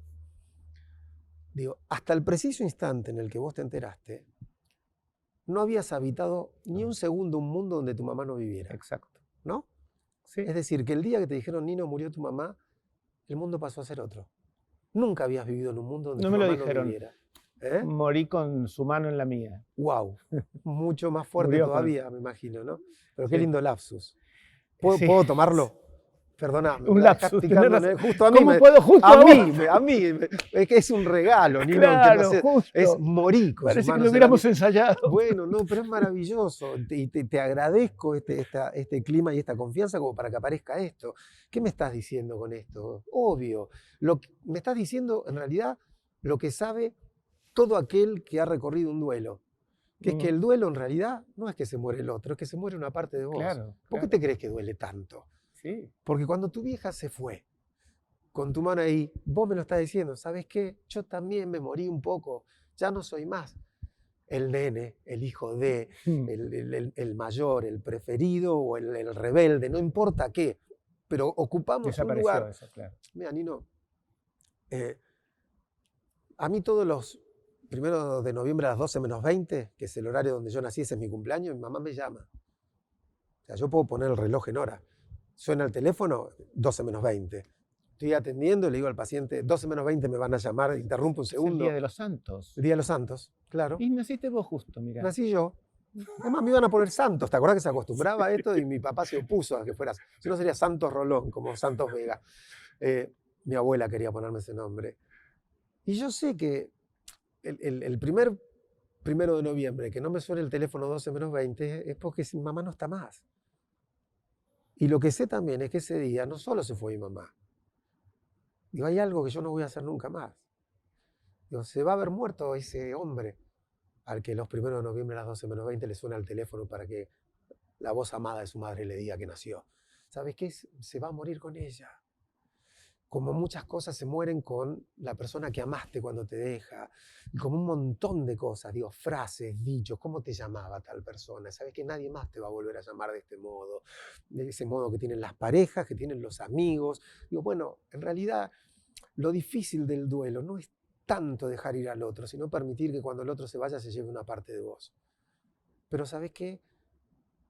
S2: Digo, hasta el preciso instante en el que vos te enteraste, no habías habitado ni un segundo un mundo donde tu mamá no viviera.
S1: Exacto.
S2: ¿No?
S1: Sí.
S2: Es decir, que el día que te dijeron, Nino, murió tu mamá, el mundo pasó a ser otro. Nunca habías vivido en un mundo donde
S1: No
S2: tu
S1: me lo
S2: mamá
S1: dijeron.
S2: no viviera. ¿Eh?
S1: Morí con su mano en la mía.
S2: ¡Wow! Mucho más fuerte
S1: Murió
S2: todavía, me imagino, ¿no? Pero qué
S1: Sí.
S2: lindo lapsus.
S1: Sí.
S2: ¿Puedo tomarlo? Perdóname.
S1: Un
S2: me la dejaste
S1: lapsus,
S2: picando,
S1: tenés razón.
S2: justo a mí.
S1: ¿Cómo puedo justo
S2: a
S1: ahora?
S2: mí, es que es un regalo, Nino.
S1: Claro,
S2: que no sé,
S1: justo.
S2: es morir con
S1: Parece
S2: sus
S1: que
S2: manos
S1: lo
S2: en la
S1: hubiéramos
S2: mía.
S1: ensayado.
S2: Bueno, no, pero es maravilloso. Y te agradezco este clima y esta confianza como para que aparezca esto. ¿Qué me estás diciendo con esto? Obvio. Me estás diciendo, en realidad, lo que sabe todo aquel que ha recorrido un duelo. Que es que el duelo, en realidad, no es que se muere el otro, es que se muere una parte de vos.
S1: Claro,
S2: ¿Por qué te crees que duele tanto?
S1: Sí.
S2: Porque cuando tu vieja se fue, con tu mano ahí, vos me lo estás diciendo, ¿sabes qué? Yo también me morí un poco, ya no soy más el nene, el hijo de, el mayor, el preferido o el rebelde, no importa qué, pero ocupamos un lugar.
S1: Eso, claro.
S2: Mira, Nino, a mí todos los 1 de noviembre a las 12 menos 20, que es el horario donde yo nací, ese es mi cumpleaños, mi mamá me llama. O sea, yo puedo poner el reloj en hora. Suena el teléfono, 12 menos 20. Estoy atendiendo y le digo al paciente, 12 menos 20 me van a llamar, interrumpo un segundo.
S1: Es el Día de los Santos.
S2: El Día de los Santos, claro.
S1: Y naciste vos justo, mira.
S2: Nací yo. Además me iban a poner Santos, ¿te acordás que se acostumbraba a esto? Y mi papá se opuso a que fueras, si no sería Santos Rolón, como Santos Vega. Mi abuela quería ponerme ese nombre. Y yo sé que el primer 1 de noviembre, que no me suene el teléfono 12 menos 20, es porque mi mamá no está más. Y lo que sé también es que ese día no solo se fue mi mamá. Digo, hay algo que yo no voy a hacer nunca más. Digo, se va a haber muerto ese hombre al que los 1 de noviembre a las 12 menos 20 le suena el teléfono para que la voz amada de su madre le diga que nació. ¿Sabes qué? Se va a morir con ella. Como muchas cosas se mueren con la persona que amaste cuando te deja, y como un montón de cosas, digo, frases, dichos, ¿cómo te llamaba tal persona? Sabes que nadie más te va a volver a llamar de este modo, de ese modo que tienen las parejas, que tienen los amigos. Digo, bueno, en realidad lo difícil del duelo no es tanto dejar ir al otro, sino permitir que cuando el otro se vaya se lleve una parte de vos. Pero ¿sabes qué?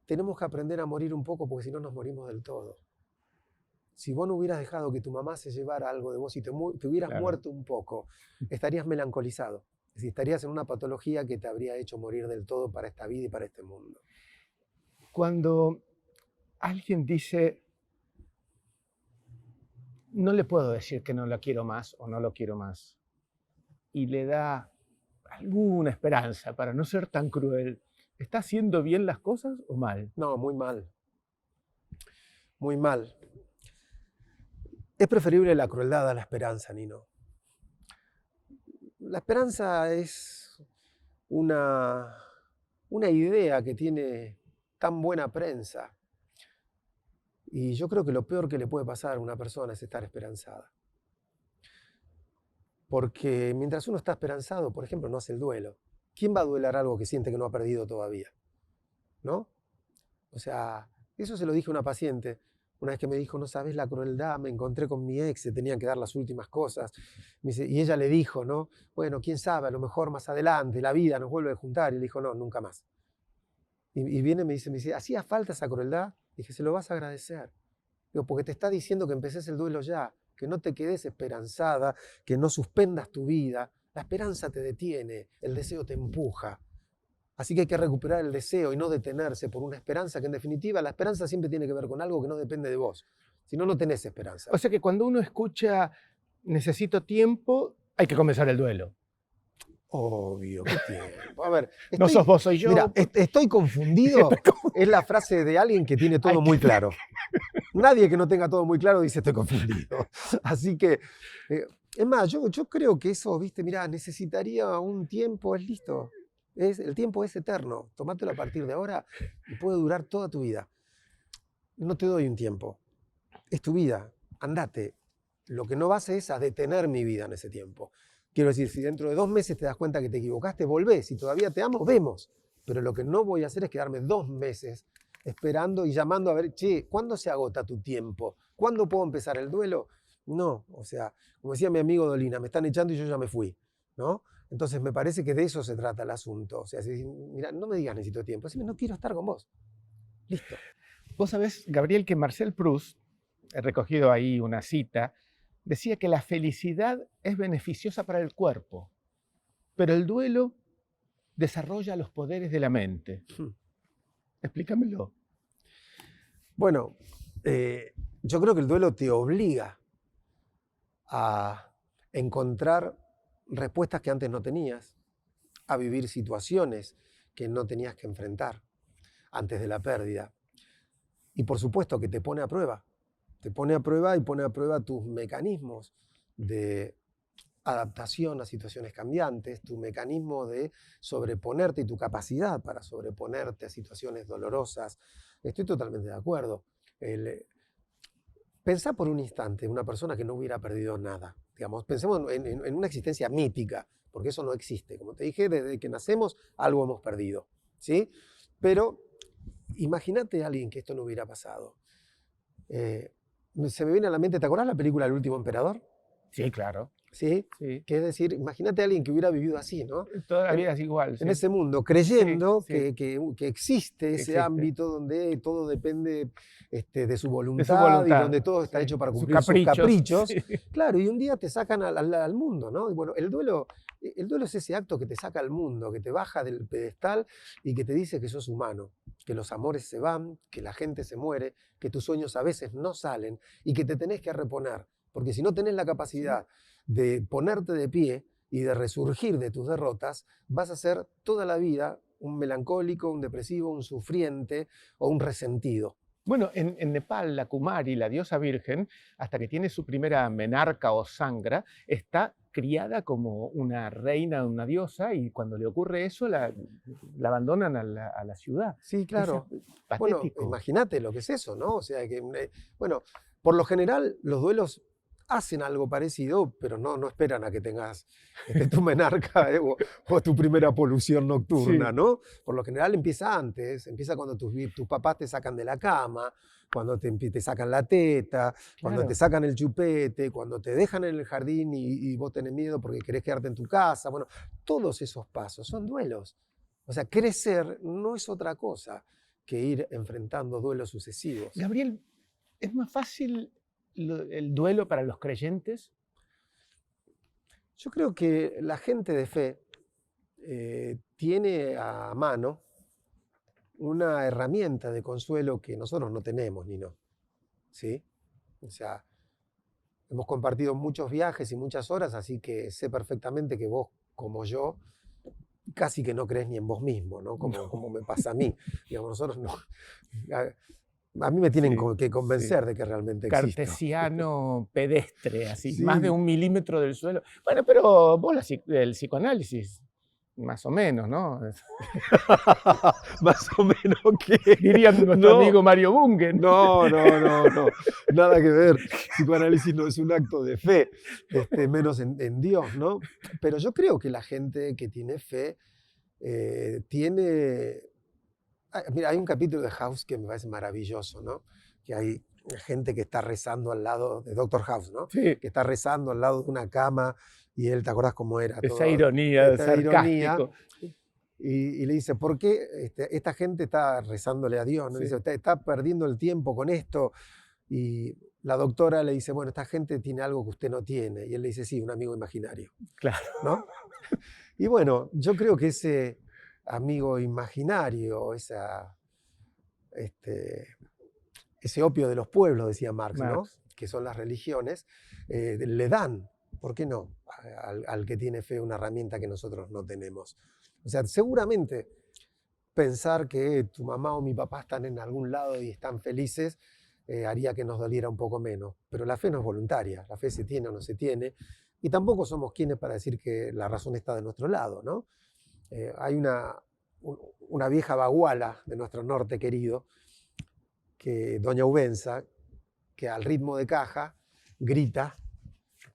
S2: Tenemos que aprender a morir un poco porque si no nos morimos del todo. Si vos no hubieras dejado que tu mamá se llevara algo de vos y te hubieras muerto un poco, estarías melancolizado. Es decir, estarías en una patología que te habría hecho morir del todo para esta vida y para este mundo.
S1: Cuando alguien dice, no le puedo decir que no la quiero más o no lo quiero más, y le da alguna esperanza para no ser tan cruel, ¿está haciendo bien las cosas o mal?
S2: No, muy mal. Muy mal. Es preferible la crueldad a la esperanza, Nino. La esperanza es una idea que tiene tan buena prensa. Y yo creo que lo peor que le puede pasar a una persona es estar esperanzada. Porque mientras uno está esperanzado, por ejemplo, no hace el duelo. ¿Quién va a duelar algo que siente que no ha perdido todavía? ¿No? O sea, eso se lo dije a una paciente. Una vez que me dijo, no sabes la crueldad, me encontré con mi ex, se tenían que dar las últimas cosas. Me dice, y ella le dijo, ¿no? Bueno, quién sabe, a lo mejor más adelante, la vida nos vuelve a juntar. Y le dijo, no, nunca más. Y viene y me dice, ¿hacía falta esa crueldad? Dije, se lo vas a agradecer. Digo, porque te está diciendo que empeces el duelo ya, que no te quedes esperanzada, que no suspendas tu vida. La esperanza te detiene, el deseo te empuja. Así que hay que recuperar el deseo y no detenerse por una esperanza que en definitiva la esperanza siempre tiene que ver con algo que no depende de vos. Si no, no tenés esperanza.
S1: O sea que cuando uno escucha necesito tiempo, hay que comenzar el duelo.
S2: Obvio, ¿qué tiempo? A ver,
S1: no sos vos, soy yo.
S2: Mira, estoy confundido. Es la frase de alguien que tiene todo muy claro. Nadie que no tenga todo muy claro dice estoy confundido. Así que, es más, yo creo que eso, viste, mira, necesitaría un tiempo, es listo. El tiempo es eterno, tomátelo a partir de ahora y puede durar toda tu vida. No te doy un tiempo, es tu vida, andate. Lo que no vas es a detener mi vida en ese tiempo. Quiero decir, si dentro de 2 meses te das cuenta que te equivocaste, volvés. Si todavía te amo, vemos. Pero lo que no voy a hacer es quedarme 2 meses esperando y llamando a ver, che, ¿cuándo se agota tu tiempo? ¿Cuándo puedo empezar el duelo? No, o sea, como decía mi amigo Dolina, me están echando y yo ya me fui. ¿no? Entonces me parece que de eso se trata el asunto. O sea, mira, no me digas necesito tiempo, decime no quiero estar con vos. Listo.
S1: Vos sabés, Gabriel, que Marcel Proust, he recogido ahí una cita, decía que la felicidad es beneficiosa para el cuerpo, pero el duelo desarrolla los poderes de la mente. Explícamelo.
S2: Bueno, yo creo que el duelo te obliga a encontrar respuestas que antes no tenías, a vivir situaciones que no tenías que enfrentar antes de la pérdida. Y por supuesto que te pone a prueba. Te pone a prueba y pone a prueba tus mecanismos de adaptación a situaciones cambiantes, tu mecanismo de sobreponerte y tu capacidad para sobreponerte a situaciones dolorosas. Estoy totalmente de acuerdo. Pensá por un instante en una persona que no hubiera perdido nada. Digamos, pensemos en una existencia mítica, porque eso no existe. Como te dije, desde que nacemos algo hemos perdido, ¿sí? Pero imagínate a alguien que esto no hubiera pasado. Se me viene a la mente, ¿te acordás la película El último emperador?
S1: Sí, claro.
S2: ¿Sí?
S1: Sí.
S2: Que es decir, imagínate a alguien que hubiera vivido así, ¿no?
S1: Toda la vida es igual.
S2: En
S1: Sí.
S2: ese mundo, creyendo
S1: Sí.
S2: que existe ese ámbito donde todo depende de su voluntad y donde todo está hecho para cumplir sus caprichos.
S1: Sí.
S2: Claro, y un día te sacan al mundo, ¿no? Y bueno, el duelo es ese acto que te saca al mundo, que te baja del pedestal y que te dice que sos humano, que los amores se van, que la gente se muere, que tus sueños a veces no salen y que te tenés que reponer. Porque si no tenés la capacidad de ponerte de pie y de resurgir de tus derrotas, vas a ser toda la vida un melancólico, un depresivo, un sufriente o un resentido.
S1: Bueno, en Nepal, la Kumari, la diosa virgen, hasta que tiene su primera menarca o sangra, está criada como una reina, una diosa, y cuando le ocurre eso, la abandonan a la ciudad.
S2: Sí, claro.
S1: Es
S2: bueno,
S1: patético.
S2: imagínate lo que es eso, ¿no? O sea, que, bueno, por lo general los duelos hacen algo parecido, pero no esperan a que tengas tu menarca o tu primera polución nocturna,
S1: Sí.
S2: ¿no? Por lo general empieza antes, empieza cuando tus papás te sacan de la cama, cuando te sacan la teta, cuando te sacan el chupete, cuando te dejan en el jardín y vos tenés miedo porque querés quedarte en tu casa. Bueno, todos esos pasos son duelos. O sea, crecer no es otra cosa que ir enfrentando duelos sucesivos.
S1: Gabriel, ¿es más fácil el duelo para los creyentes?
S2: Yo creo que la gente de fe tiene a mano una herramienta de consuelo que nosotros no tenemos, Nino. ¿Sí? O sea, hemos compartido muchos viajes y muchas horas, así que sé perfectamente que vos, como yo, casi que no crees ni en vos mismo, ¿no? Como me pasa a mí. Digamos, nosotros no. A mí me tienen que convencer de que realmente existe.
S1: Cartesiano pedestre, así, más de 1 milímetro del suelo. Bueno, pero vos el psicoanálisis, más o menos, ¿no?
S2: Más o menos que...
S1: Diría nuestro amigo Mario Bungen.
S2: No. Nada que ver. Psicoanálisis no es un acto de fe, menos en Dios, ¿no? Pero yo creo que la gente que tiene fe tiene... Mira, hay un capítulo de House que me parece maravilloso, ¿no? Que hay gente que está rezando al lado de Doctor House, ¿no?
S1: Sí.
S2: Que está rezando al lado de una cama y él, ¿te acordás cómo era?
S1: Esa ironía, sarcástico.
S2: Y le dice, ¿por qué esta gente está rezándole a Dios? ¿No? Dice, está perdiendo el tiempo con esto. Y la doctora le dice, bueno, esta gente tiene algo que usted no tiene. Y él le dice, sí, un amigo imaginario.
S1: Claro.
S2: ¿No? Y bueno, yo creo que ese amigo imaginario, ese opio de los pueblos, decía Marx, ¿no? Que son las religiones, le dan, ¿por qué no?, al que tiene fe una herramienta que nosotros no tenemos. O sea, seguramente pensar que tu mamá o mi papá están en algún lado y están felices haría que nos doliera un poco menos. Pero la fe no es voluntaria, la fe se tiene o no se tiene, y tampoco somos quienes para decir que la razón está de nuestro lado, ¿no? Hay una vieja baguala de nuestro norte querido, que doña Ubenza, que al ritmo de caja grita,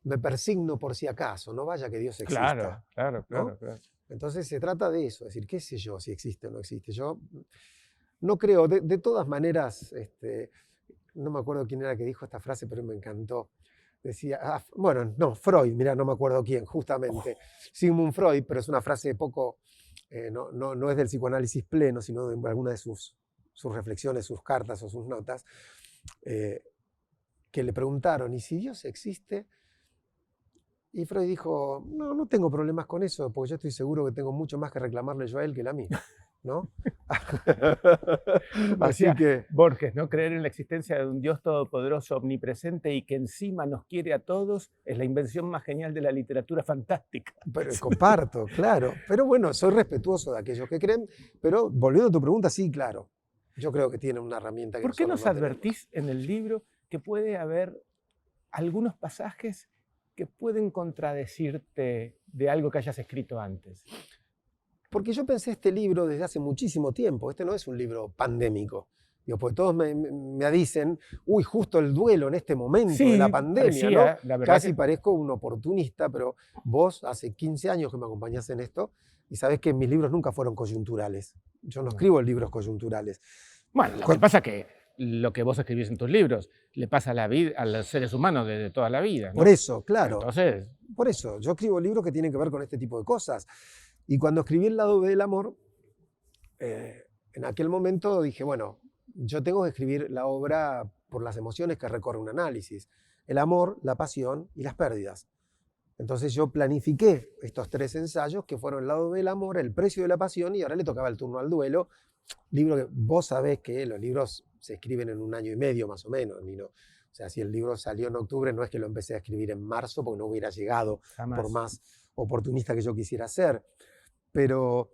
S2: me persigno por si acaso, no vaya que Dios exista.
S1: Claro.
S2: Entonces se trata de eso, es decir, qué sé yo si existe o no existe. Yo no creo, de todas maneras, no me acuerdo quién era que dijo esta frase, pero me encantó. decía, bueno, no, Freud, mira, no me acuerdo quién, justamente, Sigmund Freud, pero es una frase poco, no es del psicoanálisis pleno, sino de alguna de sus reflexiones, sus cartas o sus notas, que le preguntaron, ¿y si Dios existe? Y Freud dijo, no tengo problemas con eso, porque yo estoy seguro que tengo mucho más que reclamarle yo a él que él a mí, ¿no? Así
S1: Decía
S2: que...
S1: Borges, ¿no? Creer en la existencia de un Dios todopoderoso, omnipresente y que encima nos quiere a todos es la invención más genial de la literatura fantástica.
S2: Pero comparto, claro. Pero bueno, soy respetuoso de aquellos que creen, pero volviendo a tu pregunta, sí, claro. Yo creo que tiene una herramienta que
S1: ¿Por qué
S2: nosotros
S1: nos
S2: no tenemos.
S1: advertís en el libro que puede haber algunos pasajes que pueden contradecirte de algo que hayas escrito antes?
S2: Porque yo pensé este libro desde hace muchísimo tiempo. Este no es un libro pandémico. Digo, porque todos me dicen, uy, justo el duelo en este momento de la pandemia,
S1: parecía,
S2: ¿no?
S1: la verdad
S2: Casi
S1: que...
S2: parezco un oportunista, pero vos hace 15 años que me acompañás en esto y sabés que mis libros nunca fueron coyunturales. Yo no escribo libros coyunturales.
S1: Bueno, lo que pasa es que lo que vos escribís en tus libros le pasa a la vida, a los seres humanos de toda la vida, ¿no?
S2: Por eso, claro.
S1: Entonces...
S2: Por eso, yo escribo libros que tienen que ver con este tipo de cosas. Y cuando escribí El lado B del amor, en aquel momento dije, bueno, yo tengo que escribir la obra por las emociones que recorre un análisis. El amor, la pasión y las pérdidas. Entonces yo planifiqué estos 3 ensayos que fueron El lado B del amor, El precio de la pasión y ahora le tocaba el turno al duelo. Libro que vos sabés que los libros se escriben en 1 año y medio más o menos, Nino. O sea, si el libro salió en octubre, no es que lo empecé a escribir en marzo porque no hubiera llegado,
S1: Jamás.
S2: por más oportunista que yo quisiera ser. Pero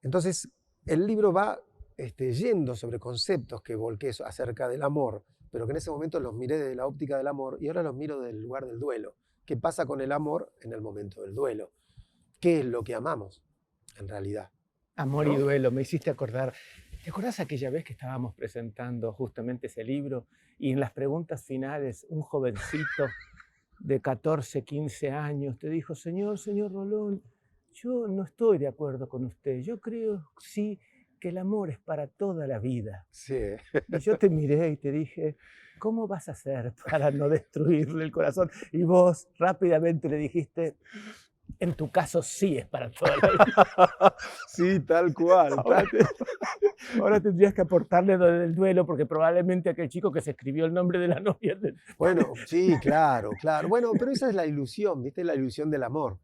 S2: entonces el libro va yendo sobre conceptos que volqué acerca del amor, pero que en ese momento los miré desde la óptica del amor y ahora los miro del lugar del duelo. ¿Qué pasa con el amor en el momento del duelo? ¿Qué es lo que amamos en realidad?
S1: Amor
S2: ¿No?
S1: y duelo, me hiciste acordar. ¿Te acordás aquella vez que estábamos presentando justamente ese libro y en las preguntas finales un jovencito de 14, 15 años te dijo, señor Rolón, yo no estoy de acuerdo con usted, yo creo sí que el amor es para toda la vida.
S2: Sí.
S1: Y yo te miré y te dije, ¿cómo vas a hacer para no destruirle el corazón? Y vos rápidamente le dijiste, en tu caso sí es para toda la vida.
S2: Sí, tal cual.
S1: Ahora tendrías que aportarle lo del duelo, porque probablemente aquel chico que se escribió el nombre de la novia...
S2: Bueno, sí, claro, claro. Bueno, pero esa es la ilusión, ¿viste? La ilusión del amor,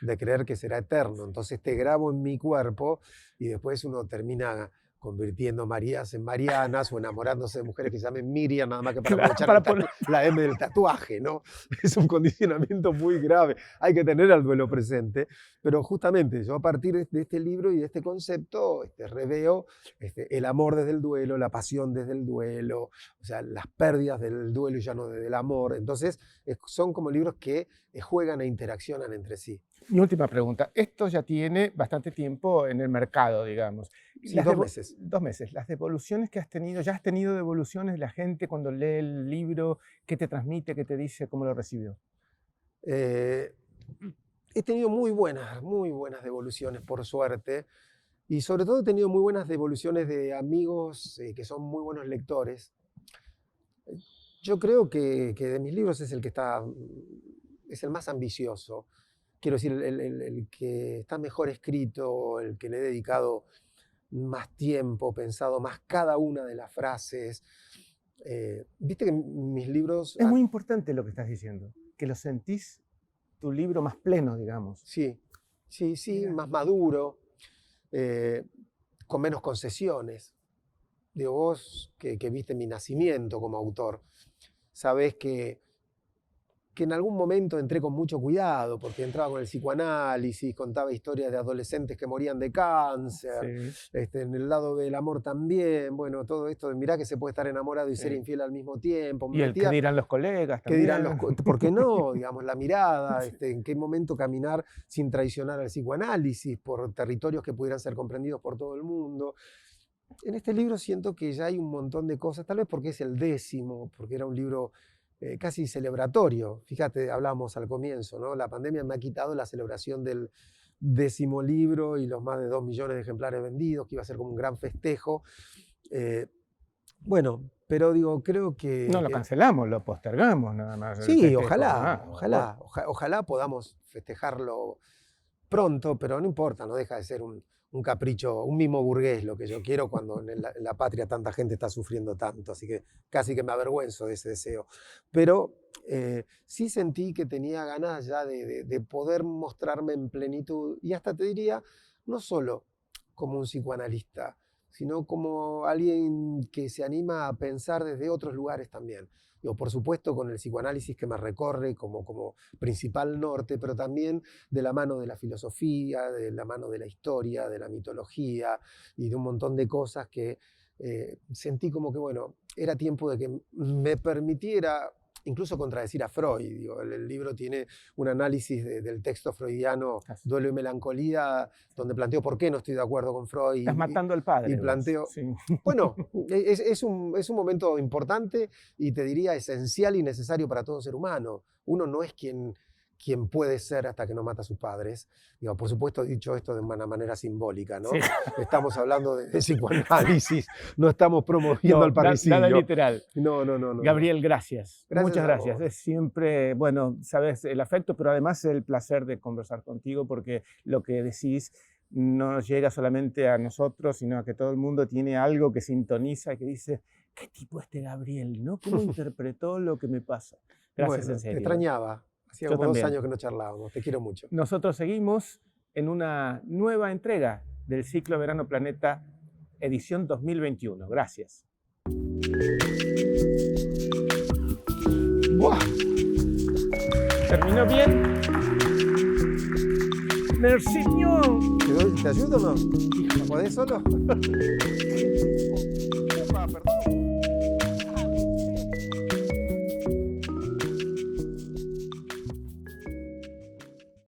S2: de creer que será eterno. Entonces te grabo en mi cuerpo y después uno termina convirtiendo Marías en Marianas o enamorándose de mujeres que se llamen Miriam, nada más que para aprovechar la M del tatuaje, ¿no? Es un condicionamiento muy grave. Hay que tener al duelo presente, pero justamente yo a partir de este libro y de este concepto reveo el amor desde el duelo, la pasión desde el duelo, o sea, las pérdidas del duelo y ya no desde el amor. Entonces son como libros que juegan e interaccionan entre sí.
S1: Mi última pregunta. Esto ya tiene bastante tiempo en el mercado, digamos.
S2: Sí, 2 meses.
S1: 2 meses. Las devoluciones que has tenido, ¿ya has tenido devoluciones de la gente cuando lee el libro? ¿Qué te transmite? ¿Qué te dice? ¿Cómo lo recibió?
S2: He tenido muy buenas devoluciones, por suerte. Y sobre todo he tenido muy buenas devoluciones de amigos que son muy buenos lectores. Yo creo que de mis libros es el más ambicioso. Quiero decir, el que está mejor escrito, el que le he dedicado más tiempo, pensado más cada una de las frases. Viste que mis libros...
S1: Es muy importante lo que estás diciendo, que lo sentís tu libro más pleno, digamos.
S2: Sí, más maduro, con menos concesiones. Digo, vos que viste mi nacimiento como autor, sabés que en algún momento entré con mucho cuidado, porque entraba con el psicoanálisis, contaba historias de adolescentes que morían de cáncer,
S1: Sí.
S2: En el lado del amor también, bueno, todo esto de mirá que se puede estar enamorado y ser infiel al mismo tiempo.
S1: Y el que dirán los colegas
S2: también. ¿Qué dirán ¿por qué no? Digamos, la mirada, en qué momento caminar sin traicionar al psicoanálisis por territorios que pudieran ser comprendidos por todo el mundo. En este libro siento que ya hay un montón de cosas, tal vez porque es el 10º, porque era un libro casi celebratorio. Fíjate, hablábamos al comienzo, ¿no? La pandemia me ha quitado la celebración del 10º libro y los más de 2 millones de ejemplares vendidos, que iba a ser como un gran festejo. Bueno, pero digo, creo que...
S1: No lo cancelamos, lo postergamos nada más. el
S2: Sí,
S1: festejo.
S2: ojalá podamos festejarlo pronto, pero no importa, no deja de ser un capricho, un mimo burgués lo que yo quiero cuando en la patria tanta gente está sufriendo tanto, así que casi que me avergüenzo de ese deseo. Pero sí sentí que tenía ganas ya de poder mostrarme en plenitud y hasta te diría, no solo como un psicoanalista, sino como alguien que se anima a pensar desde otros lugares también. Digo, por supuesto con el psicoanálisis que me recorre como principal norte, pero también de la mano de la filosofía, de la mano de la historia, de la mitología y de un montón de cosas que sentí como que, bueno, era tiempo de que me permitiera incluso contradecir a Freud. Digo, el libro tiene un análisis del texto freudiano, Duelo y Melancolía, donde planteo por qué no estoy de acuerdo con Freud.
S1: Estás matando al padre.
S2: Y planteo... Sí. Bueno, es un momento importante y te diría esencial y necesario para todo ser humano. Uno no es quien puede ser hasta que no mata a sus padres. Digo, por supuesto, dicho esto de una manera simbólica, ¿no? Sí. Estamos hablando de psicoanálisis, no estamos promoviendo al parricidio.
S1: Nada literal.
S2: No.
S1: Gabriel, gracias. Muchas gracias. Es siempre, bueno, sabes, el afecto, pero además el placer de conversar contigo, porque lo que decís no llega solamente a nosotros, sino a que todo el mundo tiene algo que sintoniza y que dice, ¿qué tipo este Gabriel, no? ¿Cómo interpretó lo que me pasa? Gracias, en serio.
S2: Te extrañaba. Hacía como 2 años que no charlábamos. Te quiero mucho.
S1: Nosotros seguimos en una nueva entrega del ciclo Verano Planeta, edición 2021. Gracias.
S2: ¡Buah!
S1: ¿Terminó bien? ¡Merci!
S2: ¿Te ayudo o no? ¿Podés solo?